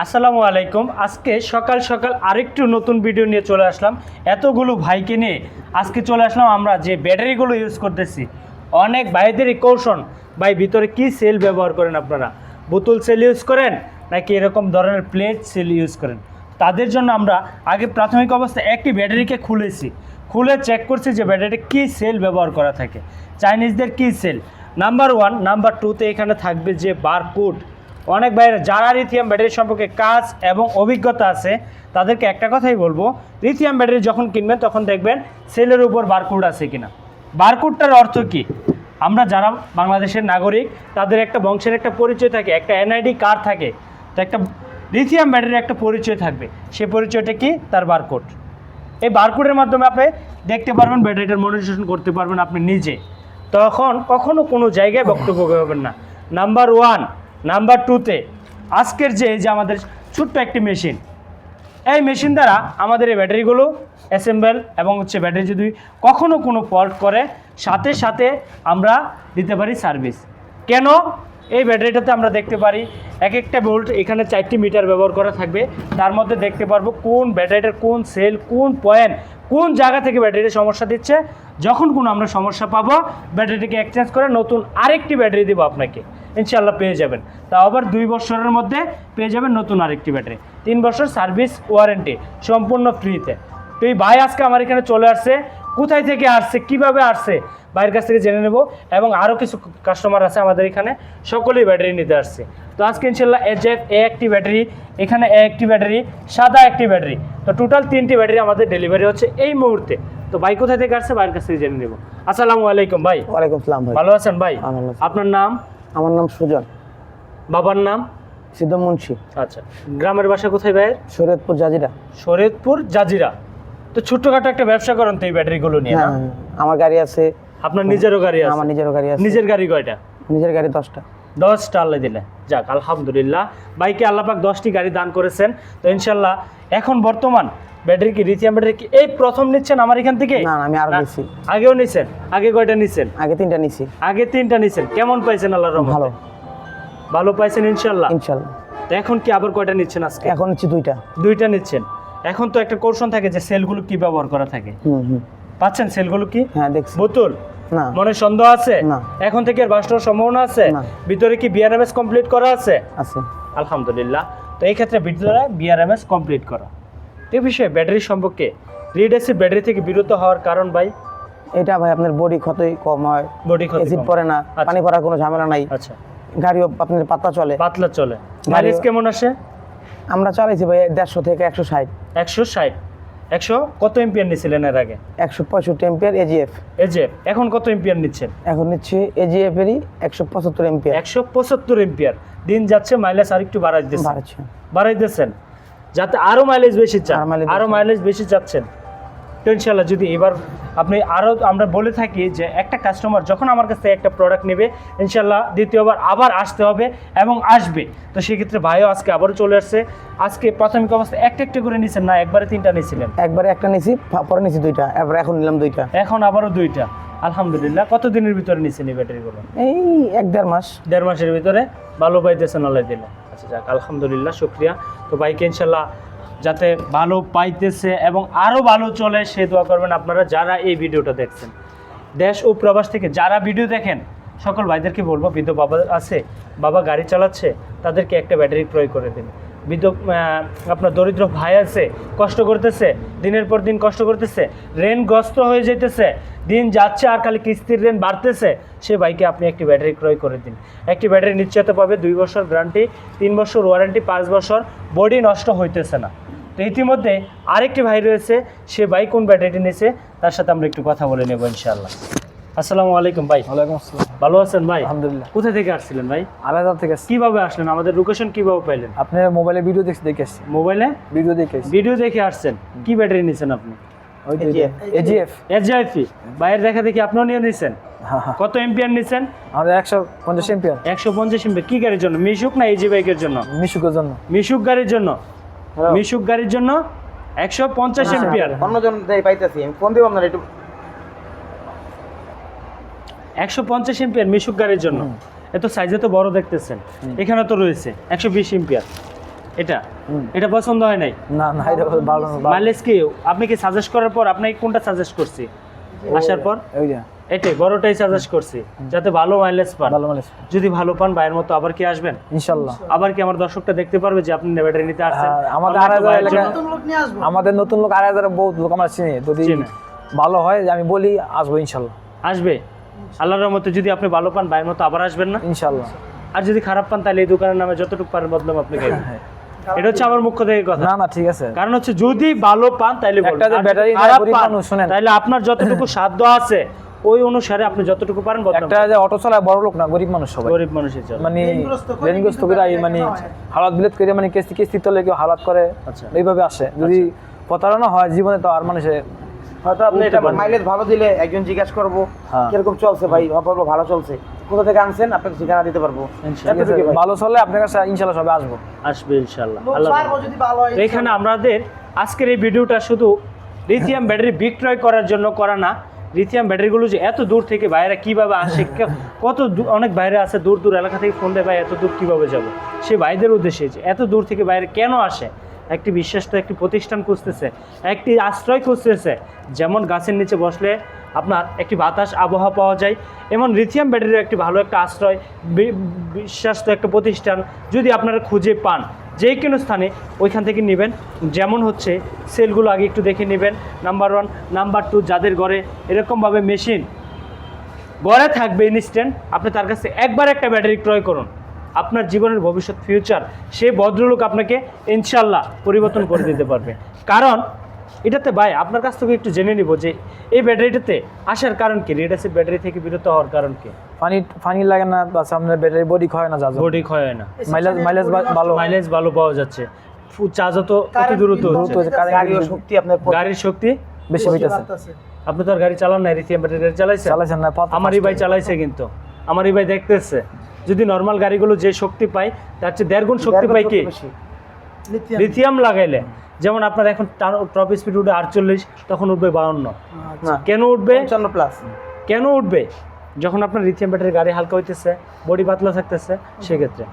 আসসালামু আলাইকুম। আজকে সকাল সকাল আরেকটু নতুন ভিডিও নিয়ে চলে আসলাম। এতগুলো ভাইকে নিয়ে আজকে চলে আসলাম আমরা যে ব্যাটারিগুলো ইউজ করতেছি। অনেক ভাইদেরই কৌশল, ভাই ভিতরে কি সেল ব্যবহার করেন আপনারা? বোতল সেল ইউজ করেন নাকি এরকম ধরনের প্লেট সেল ইউজ করেন? তাদের জন্য আমরা আগে প্রাথমিক অবস্থায় একটি ব্যাটারিকে খুলে চেক করছি যে ব্যাটারিতে কী সেল ব্যবহার করা থাকে। চাইনিজদের কী সেল নাম্বার 1, নাম্বার 2তে এখানে থাকবে যে বারকোড। অনেক ভাইয়েরা যারা লিথিয়াম ব্যাটারি সম্পর্কে কাজ এবং অভিজ্ঞতা আছে তাদেরকে একটা কথাই বলবো, লিথিয়াম ব্যাটারি যখন কিনবেন তখন দেখবেন সেলের উপর বারকোড আছে কিনা। বারকোডটার অর্থ কী? আমরা যারা বাংলাদেশের নাগরিক তাদের একটা বংশের একটা পরিচয় থাকে, একটা এনআইডি কার্ড থাকে, তো একটা লিথিয়াম ব্যাটারির একটা পরিচয় থাকবে। সেই পরিচয়টা কি? তার বারকোড। এই বারকোডের মাধ্যমে আপনি দেখতে পারবেন, ব্যাটারিটার মনিটরেশন করতে পারবেন আপনি নিজে। তখন কখনো কোনো জায়গায় বক্তব্য করবেন না। নাম্বার 1, নাম্বার 2তে আজকের যে আমাদের ছোট্ট একটি মেশিন, এই মেশিন দ্বারা আমাদের এই ব্যাটারিগুলো অ্যাসেম্বল এবং ব্যাটারি যদি কখনো কোনো ফল্ট করে সাথে সাথে আমরা দিতে পারি সার্ভিস। কেন? এই ব্যাটারিটাতে আমরা দেখতে পারি এক একটা বোল্ট, এখানে 4টি মিটার ব্যবহার করা থাকবে। তার মধ্যে দেখতে পারবো কোন ব্যাটারিটার কোন সেল, কোন পয়েন্ট, কোন জায়গা থেকে ব্যাটারির সমস্যা দিচ্ছে। যখন কোনো আমরা সমস্যা পাবো, ব্যাটারিটিকে এক্সচেঞ্জ করে নতুন আরেকটি ব্যাটারি দেবো আপনাকে, ইনশাল্লাহ পেয়ে যাবেন। তাও আবার 2 বছরের মধ্যে পেয়ে যাবেন নতুন আরেকটি ব্যাটারি। 3 বছর সার্ভিস ওয়ারেন্টি সম্পূর্ণ ফ্রিতে। তো এই ভাই আজকে আমার এখানে চলে আসছে, কোথায় থেকে আসছে, কিভাবে আসছে ভাইয়ের কাছ থেকে জেনে নেব। এবং আরও কিছু কাস্টমার আছে আমাদের এখানে, সকলেই ব্যাটারি নিতে আসছে। তো আজকে ইনশাল্লাহ এজেফ একটি ব্যাটারি, এখানে একটি ব্যাটারি, সাদা একটি ব্যাটারি, তো টোটাল 3টি ব্যাটারি আমাদের ডেলিভারি হচ্ছে এই মুহূর্তে। তো ভাই কোথায় থেকে আসছে ভাইয়ের কাছ থেকে জেনে নেব। আসসালামু আলাইকুম ভাই। ওয়ালাইকুম আসসালাম ভাই। ভালো আছেন ভাই? আপনার নাম? আমার নাম সুজন। বাবার নাম? সিদ্ধ মুন্সি। আচ্ছা, গ্রামের বাসা কোথায় ভাইয়ের? শরীয়তপুর জাজিরা। শরীয়তপুর জাজিরা। তো ছোট্টখাটো একটা ব্যবসা করেন তো এই ব্যাটারিগুলো নিয়ে? হ্যাঁ, আমার গাড়ি আছে। আপনার নিজেরও গাড়ি আছে? আমার নিজেরও গাড়ি আছে। নিজের গাড়ি কয়টা? নিজের গাড়ি 10টা। 10টা আল্লাহ দিলে, যাক আলহামদুলিল্লাহ। বাইকে আল্লাহ পাক 10টি গাড়ি দান করেছেন। তো ইনশাল্লাহ এখন বর্তমান ব্যাটারি কি লিথিয়াম ব্যাটারি কি এই প্রথম নিচ্ছেন আমার এখান থেকে? না, আমি আরো নিছি। আগেও নিছেন? আগে কয়টা নিছেন? আগে 3টা নিছি। আগে 3টা নিছেন। কেমন পাইছেন আল্লাহর রহমতে? ভালো। ভালো পাইছেন ইনশাল্লাহ? ইনশাআল্লাহ। তো এখন কি আবার কয়টা নিচ্ছেন আজকে? এখন নিচ্ছি 2টা। 2টা নিচ্ছেন। এখন তো একটা কৌশল থাকে যে সেলগুলো কি ব্যবহার করা থাকে, পাচ্ছেন সেলগুলো কি? হ্যাঁ, দেখছি। বোতল? না। মনে সন্দেহ আছে? না। এখন থেকে আর বাস্টার সম্ভাবনা আছে? না। ভিতরে কি বিআরএমএস কমপ্লিট করা আছে? আছে। আলহামদুলিল্লাহ। তো এই ক্ষেত্রে ভিতরে বিআরএমএস কমপ্লিট করা। এই বিষয়ে ব্যাটারি সম্পর্কে লিড অ্যাসিড ব্যাটারি থেকে বিরত হওয়ার কারণ ভাই? এটা ভাই আপনার বডি ক্ষতি কম হয়, বডি ক্ষতি অ্যাসিড কম। পড়ে না, আচ্ছা। পানি পড়ার কোনো ঝামেলা নাই। আচ্ছা। গাড়িও আপনার পাতলা চলে। পাতলা চলে। মাইলেজ কেমন আসে? আমরা চালাইছি ভাই 150 থেকে 160। 160। 100 কত এম্পিয়ার নিছিলেন এর আগে? 165 এম্পিয়ার এজিএফ। এজে এখন কত এম্পিয়ার নিচ্ছেন? এখন নিচ্ছি এজিএফ এরই 175 এম্পিয়ার। 175 এম্পিয়ার। দিন যাচ্ছে মাইলেজ আরেকটু বাড়াইতেছেন। বাড়ছে। বাড়াইতেছেন যাতে আরো মাইলেজ বেশি চান, আরো মাইলেজ বেশি চাচ্ছেন। তো ইনশাল্লাহ যদি এবার আপনি আরও, আমরা বলে থাকি যে একটা কাস্টমার যখন আমার কাছ থেকে একটা প্রোডাক্ট নেবে ইনশাল্লাহ দ্বিতীয়বার আবার আসতে হবে এবং আসবে। তো সেক্ষেত্রে ভাইও আজকে আবারও চলে আসছে। আজকে প্রাথমিক অবস্থায় একটা করে নিয়েছেন না একবারে 3টা নিয়েছিলেন? একবারে একটা নিছি, পরে নিছি 2টা, এবার এখন নিলাম 2টা। এখন আবারও 2টা। আলহামদুলিল্লাহ। কত দিনের ভিতরে নিয়েছেন এই ব্যাটারিগুলো? এই 1-1.5 মাস। 1.5 মাসের ভিতরে ভালো পাইতেছেন আল্লাহ দিলে। আচ্ছা যাক আলহামদুলিল্লাহ, শুকরিয়া। তো বাইকে ইনশাল্লাহ যাতে ভালো পাইতেছে এবং আরও ভালো চলে সে দোয়া করবেন আপনারা যারা এই ভিডিওটা দেখছেন। দেশ ও প্রবাস থেকে যারা ভিডিও দেখেন সকল ভাইদেরকে বলবো, বৃদ্ধ বাবা আছে, বাবা গাড়ি চালাচ্ছে, তাদেরকে একটা ব্যাটারি ক্রয় করে দিন। বৃদ্ধ আপনার দরিদ্র ভাই আছে, কষ্ট করতেছে, দিনের পর দিন কষ্ট করতেছে, ঋণগ্রস্ত হয়ে যেতেছে, দিন যাচ্ছে আর খালি কিস্তির ঋণ বাড়তেছে, সে ভাইকে আপনি একটি ব্যাটারি ক্রয় করে দিন। একটি ব্যাটারি নিশ্চয়তা পাবে 2 বছর গ্যারান্টি, 3 বছর ওয়ারেন্টি, 5 বছর, বডি নষ্ট হইতেছে না। তো ইতিমধ্যে আরেকটি ভাই রয়েছে, সে ভাই কোন ব্যাটারিটি নিয়েছে তার সাথে আমরা একটু কথা বলে নেব ইনশাআল্লাহ। আসসালামু আলাইকুম ভাই। ওয়ালাইকুম আসসালাম। ভালো আছেন ভাই? আলহামদুলিল্লাহ। কোথা থেকে আসছিলেন ভাই? আলাদা থেকে কিভাবে আসলেন? আমাদের লোকেশন কিভাবে পাইলেন? আপনার মোবাইলে ভিডিও দেখে আসছি। মোবাইলে ভিডিও দেখে আসছি। ভিডিও দেখে আসছেন। কি ব্যাটারি নিয়েছেন আপনি? এজিএফ। এজআইপি বাইরের দেখা দেখি আপনিও নিয়ে নিয়েছেন? হ্যাঁ। কত এম্পিয়ার নিয়েছেন? আমাদের 150 এম্পিয়ার। 150 এম্পিয়ার। কি গাড়ির জন্য? মিশুক না ইজি বাইকের জন্য? মিশুকের জন্য। মিশুক গাড়ির জন্য। মিশুক গাড়ির জন্য 150 এম্পিয়ার। অন্যজন দেই পাইতেছি, আমি ফোন দিব আপনার একটু। 150 এম্পিয়ার মিশুক গাড়ির জন্য। এত সাইজে তো বড় দেখতেছেন। এখানে তো রয়েছে 120 এম্পিয়ার। এটা হুম। এটা পছন্দ হয় নাই? না না এটা ভালো না, মাইলেজ কি আপনি কি সাজেস্ট করার পর আপনাকে কোনটা সাজেস্ট করছি আসার পর? ওই যে এটাই বড়টাই সাজেস্ট করছি যাতে ভালো মাইলেজ পান। ভালো মালিশ যদি ভালো পান ভাইয়ের মতো আবার কি আসবেন? ইনশাআল্লাহ। আবার কি আমার দর্শকটা দেখতে পারবে যে আপনি ব্যাটারি নিতে আসছেন? হ্যাঁ, আমাদের আমরা তো 2000 ভাইয়ের এলাকা জন্য- আমাদের নতুন লোক 2000 বহুত লোক আমার চিনি, যদি চিনে। ভালো হয় যে আমি বলি আসবো ইনশাআল্লাহ। আসবে আল্লাহর রহমতে। যদি আপনি ভালো পান ভাইয়ের মতো আবার আসবেন না? ইনশাআল্লাহ। আর যদি খারাপ পান তাহলে এই দোকানের নামে যতটুকু পারেন বদনাম আপনি খাইবেন। হ্যাঁ। এটা হচ্ছে আমার মুখ্য থেকে কথা। না না ঠিক আছে। কারণ হচ্ছে যদি ভালো পান তাহলে বলবেন, একটা যে আর যদি ব্যাটারি খারাপ গরিব পান, মানুষ, শুনেন। তাহলে আপনার যতটুকু সাধ্য আছে ওই অনুসারে আপনি যতটুকু পারেন বদনাম একটা যে অটো চালায় বড় লোক না, গরিব মানুষ সবাই, গরিব মানুষের জন্য। মানে ঋণগ্রস্ত করে মানে হালাত বিলেত করে, মানে কিস্তি কিস্তি তলে কেউ হালাত করে, আচ্ছা। এইভাবে আসে। যদি প্রতারণা হয় জীবনে তো আর মানুষে হয়তো আপনি এটা বলবেন। মাইলেজ ভালো দিলে একজন জিজ্ঞাসা করবো হ্যাঁ। কিরকম চলছে ভাই, বলবো ভালো চলছে, কোথা থেকে আনছেন আপনাকে ঠিকানা দিতে পারবো। ইনশাআল্লাহ। ঠিক আছে, এতটুকুই ভাই। ভালো চললে আপনার কাছে ইনশাআল্লাহ সবাই আসবো। আসবে ইনশাআল্লাহ। তো এখানে আমাদের আজকের এই ভিডিওটা শুধু লিথিয়াম ব্যাটারি বিক্রয় করার জন্য করা না, লিথিয়াম ব্যাটারিগুলো যে এত দূর থেকে বাইরে কিভাবে আসে, অনেক বাইরে আছে দূর দূর এলাকা থেকে ফোন দেয় ভাই এত দূর কিভাবে যাব, সে ভাইদের উদ্দেশ্যে যে এত দূর থেকে বাইরে কেন আসে, একটি বিশ্বস্ত একটি প্রতিষ্ঠান খুঁজতেছে, একটি আশ্রয় খুঁজতেছে, যেমন গাছের নিচে বসলে আপনার একটি বাতাস আবহাওয়া পাওয়া যায়, এমন লিথিয়াম ব্যাটারির একটি ভালো একটা আশ্রয়, বিশ্বাস্ত একটা প্রতিষ্ঠান যদি আপনারা খুঁজে পান যে কোনো স্থানে ওইখান থেকে নেবেন। যেমন হচ্ছে সেলগুলো আগে একটু দেখে নেবেন, নাম্বার 1, নাম্বার 2, যাদের ঘরে এরকমভাবে মেশিন ঘরে থাকবে ইনস্ট্যান্ট, আপনি তার কাছে একবার একটা ব্যাটারি ক্রয় করুন, আপনার জীবনের ভবিষ্যৎ ফিউচার সেই ভদ্রলোক আপনাকে ইনশাল্লাহ পরিবর্তন করে দিতে পারবে। কারণ এটাতে ভাই আপনার কাছ থেকে একটু জেনে নিব যে এই ব্যাটারিটাতে আসার কারণ কি, রেড অ্যাসিড ব্যাটারি থেকে বিরত হওয়ার কারণ কি? পানি লাগে না, বা সামনে ব্যাটারি বডি ক্ষয় না, যা বডি ক্ষয় হয় না, মাইলেজ ভালো, মাইলেজ ভালো পাওয়া যাচ্ছে, চার্জ তো অতি দ্রুত হচ্ছে, গাড়িও শক্তি আপনার গাড়ির শক্তি বেশি হইতাছে। আপনি তো আর গাড়ি চালান না, লিথিয়াম ব্যাটারি গাড়ি চালাইছেন? চালাইছেন না? আমারই ভাই চালাইছে, কিন্তু আমারই ভাই দেখতেছে যদি নর্মাল গাড়িগুলো যে শক্তি পায় তার চেয়ে 1.5 গুণ শক্তি পায় কি লিথিয়াম লাগাইলে। যেমন আপনার এখন টপ স্পিড উঠবে 48, তখন উঠবে 52। না কেন উঠবে? 55 প্লাস। কেন উঠবে? যখন আপনার লিথিয়াম ব্যাটারি গাড়ি হালকা হইতেছে, বডি পাতলা থাকতেছে, সেক্ষেত্রে।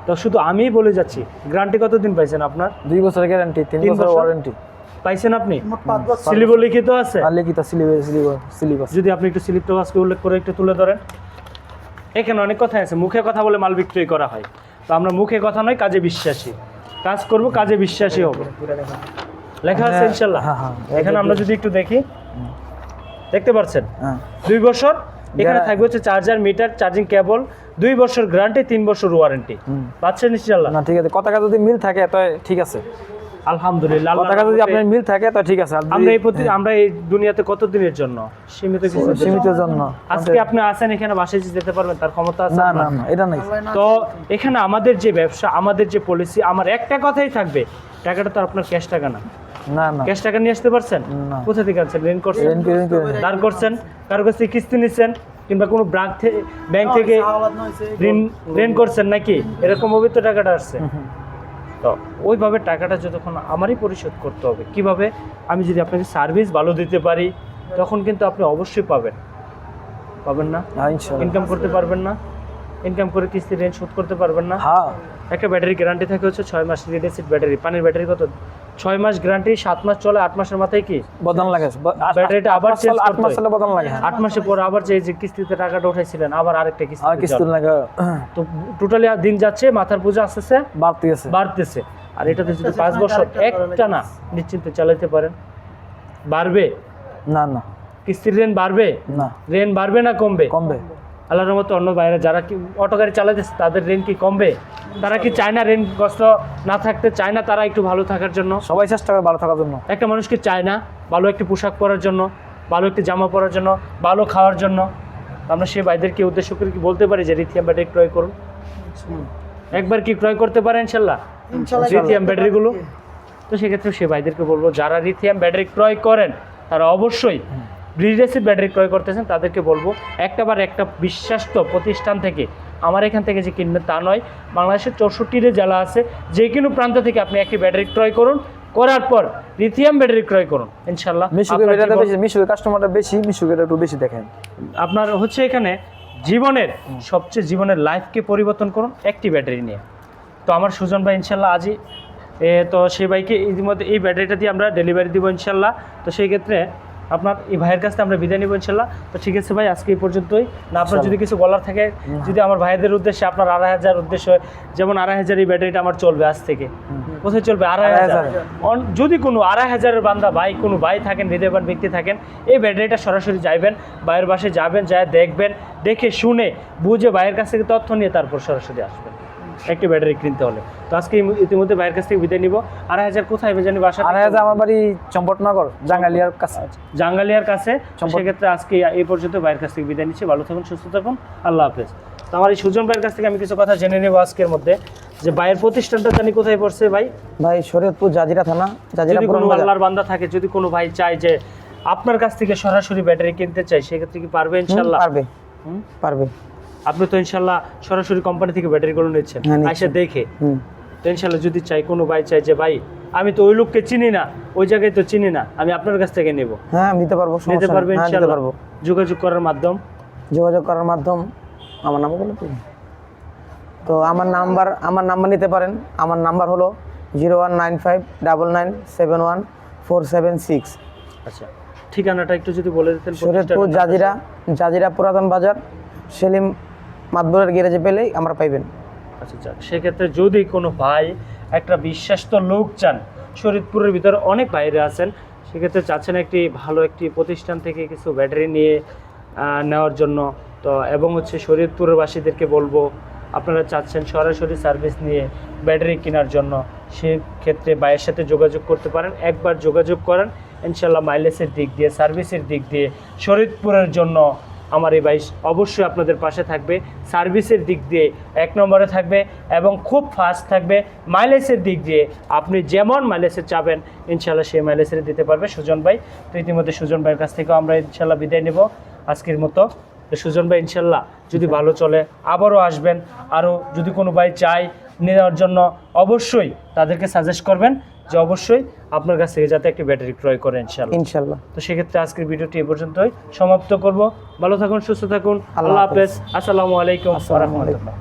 তো শুধু আমিই বলে যাচ্ছি, গ্যারান্টি কতদিন পাইছেন আপনার? 2 বছরের গ্যারান্টি, 3 তিন বছর বছর? ওয়ারেন্টি পাইছেন আপনি? স্লিপ লিখিত আছে? আর লিখিত স্লিপ আছে। যদি আপনি একটু স্লিপটা আজকে উল্লেখ করে একটু তুলে ধরেন। এখানে অনেক কথা আছে, মুখে কথা বলে মাল বিক্রয় করা হয়, তো আমরা মুখে কথা নয় কাজে বিশ্বাসী, কাজ করব কাজে বিশ্বাসী হব, লেখা আছে ইনশাল্লাহ। হ্যাঁ, হ্যাঁ। এখানে আমরা যদি একটু দেখি, দেখতে পাচ্ছেন হ্যাঁ 2 বছর, এখানে থাকবে হচ্ছে চার্জার, মিটার, চার্জিং কেবল, 2 বছর গ্যারান্টি, 3 বছর ওয়ারেন্টি পাচ্ছেন ইনশাল্লাহ। না ঠিক আছে, কথা যদি মিল থাকে তো ঠিক আছে, আলহামদুলিল্লাহ। কথা যদি আপনার মিল থাকে তো ঠিক আছে। আর যদি- আমরা এই দুনিয়াতে কত দিনের জন্য? সীমিত কিছু সীমিত জন্য। আজকে আপনি আছেন এখানে, বাসায় যে যেতে পারবেন তার ক্ষমতা আছে না আপনার? না না এটা নাই। তো এখানে আমাদের যে ব্যবসা, আমাদের যে পলিসি, আমার একটা কথাই থাকবে, টাকাটা তো আপনার ক্যাশ টাকা না। না না ক্যাশ টাকা নিয়ে আসতে পারছেন? না। কোথা থেকে আনছেন? ঋণ করছেন, ঋণ করে- দাঁড় করছেন, কারো কাছ থেকে কিস্তি নিচ্ছেন, কিংবা কোনো ব্যাংক থেকে ঋণ করছেন নাকি? এরকম ভাবে তো টাকাটা আসছে। তো ওইভাবে টাকাটা যতক্ষণ আমারই পরিশোধ করতে হবে। কিভাবে? আমি যদি আপনাকে সার্ভিস ভালো দিতে পারি, তখন কিন্তু আপনি অবশ্যই পাবেন না? হ্যাঁ ইনশাআল্লাহ। ইনকাম করতে পারবেন না, ইনকাম করে কিস্তি ঋণ শোধ করতে পারবেন না। হ্যাঁ একটা ব্যাটারি গ্যারান্টি থাকে হচ্ছে 6 মাস, রেড অ্যাসিড ব্যাটারি, পানির ব্যাটারি কত? 6 মাস গ্যারান্টি, 7 মাস চলে, 8 মাসের মাথায় কি বদল লাগে, ব্যাটারিটা আবার চেঞ্জ 8 মাস চলে বদল লাগে। 8 মাসের পর আবার যে কিস্তিতে টাকাটা উঠাইছিলেন আবার আরেকটা আর কিস্তি কিস্তি লাগে তো টোটালি দিন যাচ্ছে, মাথার পূজা আসতেছে, বাড়তি আছে। বাড়তেছে। আর এটাতে যদি 5 বছর একটা না নিশ্চিন্তে চালাতে পারেন, বাড়বে না না কিস্তির ঋণ বাড়বে না, ঋণ বাড়বে না কমবে? কমবে। আল্লাহর মতো অন্য বাইরে যারা কি অটো গাড়ি চালাতেছে তাদের ঋণ কি কমবে? তারা কি চায় না ঋণগ্রস্ত না থাকতে? চায় না তারা একটু ভালো থাকার জন্য? সবাই চেষ্টা করে ভালো থাকার জন্য। একটা মানুষকে চায় না ভালো একটি পোশাক পরার জন্য, ভালো একটি জামা পরার জন্য, ভালো খাওয়ার জন্য? আমরা সেই ভাইদেরকে উদ্দেশ্য করে কি বলতে পারি যে লিথিয়াম ব্যাটারি ক্রয় করুন? একবার কি ক্রয় করতে পারেন ইনশাল্লাহ লিথিয়াম ব্যাটারিগুলো? তো সেক্ষেত্রে সেই ভাইদেরকে বলবো যারা লিথিয়াম ব্যাটারি ক্রয় করেন তারা অবশ্যই রেড অ্যাসিড ব্যাটারি ক্রয় করতেছেন, তাদেরকে বলবো একটা বিশ্বাস্ত প্রতিষ্ঠান থেকে, আমার এখান থেকে যে কিনবেন তা নয়, বাংলাদেশের 64টি জেলা আছে, যে কোনো প্রান্ত থেকে আপনি একটি ব্যাটারি ক্রয় করুন, করার পর লিথিয়াম ব্যাটারি ক্রয় করুন ইনশাল্লাহ। মিশুকের ব্যাটারিটা বেশি, মিশুকের কাস্টমারটা বেশি, মিশুকের একটু বেশি দেখেন। আপনার হচ্ছে এখানে জীবনের লাইফকে পরিবর্তন করুন একটি ব্যাটারি নিয়ে। তো আমার সুজন ভাই ইনশাল্লাহ আজই তো সেই বাইকে ইতিমধ্যে এই ব্যাটারিটা দিয়ে আমরা ডেলিভারি দিব ইনশাল্লাহ। তো সেই ক্ষেত্রে আপনার এই ভাইয়ের কাছ থেকে আমরা বিদায় নিব ইনশাল্লাহ। তো ঠিক আছে ভাই, আজকে এই পর্যন্তই। না আপনার যদি কিছু বলার থাকে, যদি আমার ভাইদের উদ্দেশ্যে, আপনার 2500 উদ্দেশ্য, যেমন 2500 এই ব্যাটারিটা আমার চলবে আজ থেকে, কোথায় চলবে? 2500। যদি কোনো 2500-এর বান্দা ভাই, কোনো ভাই থাকেন, হৃদয়বান ব্যক্তি থাকেন, এই ব্যাটারিটা সরাসরি যাইবেন, ভাইয়ের বাসায় যাবেন, যায় দেখবেন, দেখে শুনে বুঝে ভাইয়ের কাছ থেকে তথ্য নিয়ে তারপর সরাসরি আসবেন একটি ব্যাটারি কিনতে হলে। তো আজকে ইতিমধ্যে ভাইয়ের কাছ থেকে বিদায় নিব। 2500 কোথায় জানি বাসা? 2500 আমার বাড়ি চম্পটনগর, জাঙ্গালিয়ার কাছে। জাঙ্গালিয়ার কাছে। সেক্ষেত্রে আজকে এই পর্যন্ত ভাইয়ের কাছ থেকে বিদায় নিচ্ছি। ভালো থাকুন, সুস্থ থাকুন, আল্লাহ হাফেজ। তো আমার এই সুজন ভাইয়ের কাছ থেকে আমি কিছু কথা জেনে নেব আজকের মধ্যে, যে ভাইয়ের প্রতিষ্ঠানটা জানি কোথায় পড়ছে ভাই? ভাই শরীয়তপুর জাজিরা থানা, জাজিরা যদি কোনো আল্লাহর বান্দা থাকে, যদি কোনো ভাই চায় যে আপনার কাছ থেকে সরাসরি ব্যাটারি কিনতে চাই, সেক্ষেত্রে কি পারবে? ইনশাল্লাহ পারবে, পারবে। আপনি তো ইনশাল্লাহ সরাসরি কোম্পানি থেকে ব্যাটারিগুলো নিচ্ছেন, আইসা দেখে। তো ইনশাল্লাহ যদি চাই, কোনো ভাই চাই যে ভাই আমি তো ওই লোককে চিনি না, ওই জায়গায় তো চিনি না, আমি আপনার কাছ থেকে নেব, হ্যাঁ নিতে পারবো, নিতে পারবে ইনশাল্লাহ। পারবো। যোগাযোগ করার মাধ্যম, যোগাযোগ করার মাধ্যম আমার নাম্বার বলে তো আমার নাম্বার নিতে পারেন। আমার নাম্বার হলো 019599714746। আচ্ছা, ঠিকানাটা একটু যদি বলে দিতেন। শরীয়তপুর জাজিরা পুরাতন বাজার, সেলিম মাদবরের গ্যারেজে পেলেই আমরা পাইবেন। আচ্ছা আচ্ছা, সেক্ষেত্রে যদি কোনো ভাই একটা বিশ্বস্ত লোক চান, শরীয়তপুরের ভিতরে অনেক বাইরে আছেন, সেক্ষেত্রে চাচ্ছেন একটি ভালো একটি প্রতিষ্ঠান থেকে কিছু ব্যাটারি নিয়ে নেওয়ার জন্য, তো এবং হচ্ছে শরীয়তপুরের বাসীদেরকে বলবো, আপনারা চাচ্ছেন সরাসরি সার্ভিস নিয়ে ব্যাটারি কেনার জন্য, সেক্ষেত্রে ভাইয়ের সাথে যোগাযোগ করতে পারেন। একবার যোগাযোগ করেন, ইনশাল্লাহ মাইলেজের দিক দিয়ে, সার্ভিসের দিক দিয়ে শরীয়তপুরের জন্য আমার এই বাইক অবশ্যই আপনাদের পাশে থাকবে। সার্ভিসের দিক দিয়ে 1 নম্বরে থাকবে এবং খুব ফাস্ট থাকবে। মাইলেজের দিক দিয়ে আপনি যেমন মাইলেজের চাবেন, ইনশাল্লাহ সেই মাইলেজের দিতে পারবে সুজন ভাই। তো ইতিমধ্যে সুজন ভাইয়ের কাছ থেকেও আমরা ইনশাল্লাহ বিদায় নেব আজকের মতো। তো সুজন ভাই ইনশাল্লাহ যদি ভালো চলে আবারও আসবেন। আরও যদি কোনো ভাই চায় নেওয়ার জন্য, অবশ্যই তাদেরকে সাজেস্ট করবেন যে অবশ্যই আপনার কাছ থেকে যাতে একটি ব্যাটারি ক্রয় করে ইনশাল্লাহ। তো সেক্ষেত্রে আজকের ভিডিওটি এই পর্যন্তই সমাপ্ত করব। ভালো থাকুন, সুস্থ থাকুন, আল্লাহ হাফেজ, আসসালামু আলাইকুম ওয়া রাহমাতুল্লাহ।